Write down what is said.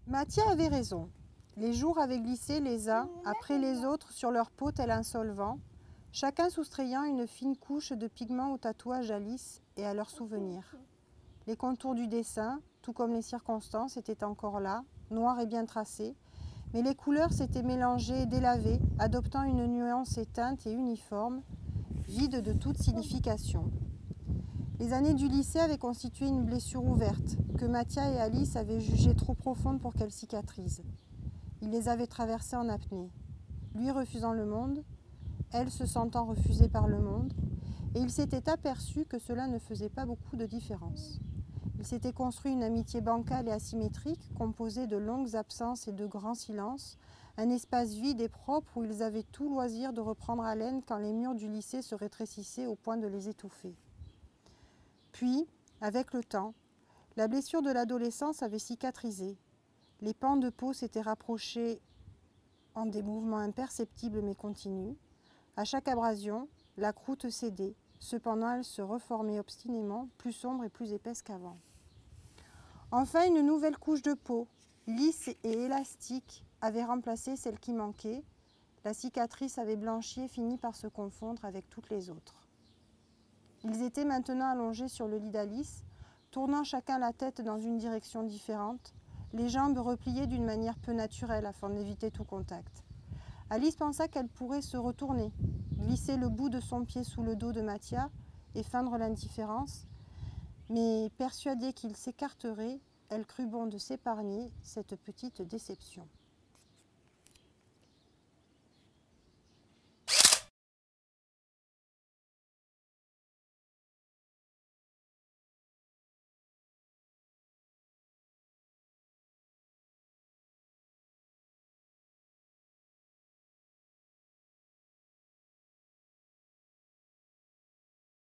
Mathia avait raison. Les jours avaient glissé les uns après les autres sur leur peau tel un solvant, chacun soustrayant une fine couche de pigments au tatouage d'Alice et à leurs souvenirs. Les contours du dessin, tout comme les circonstances, étaient encore là, noirs et bien tracés, mais les couleurs s'étaient mélangées et délavées, adoptant une nuance éteinte et uniforme, vide de toute signification. Les années du lycée avaient constitué une blessure ouverte, que Mathia et Alice avaient jugée trop profonde pour qu'elle cicatrise. Ils les avaient traversées en apnée, lui refusant le monde, elle se sentant refusée par le monde, et il s'était aperçu que cela ne faisait pas beaucoup de différence. Il s'était construit une amitié bancale et asymétrique, composée de longues absences et de grands silences, un espace vide et propre où ils avaient tout loisir de reprendre haleine quand les murs du lycée se rétrécissaient au point de les étouffer. Puis, avec le temps, la blessure de l'adolescence avait cicatrisé. Les pans de peau s'étaient rapprochés en des mouvements imperceptibles mais continus. À chaque abrasion, la croûte cédait. Cependant, elle se reformait obstinément, plus sombre et plus épaisse qu'avant. Enfin, une nouvelle couche de peau, lisse et élastique, avait remplacé celle qui manquait. La cicatrice avait blanchi et fini par se confondre avec toutes les autres. Ils étaient maintenant allongés sur le lit d'Alice, tournant chacun la tête dans une direction différente, les jambes repliées d'une manière peu naturelle afin d'éviter tout contact. Alice pensa qu'elle pourrait se retourner, glisser le bout de son pied sous le dos de Mathia et feindre l'indifférence, mais persuadée qu'il s'écarterait, elle crut bon de s'épargner cette petite déception.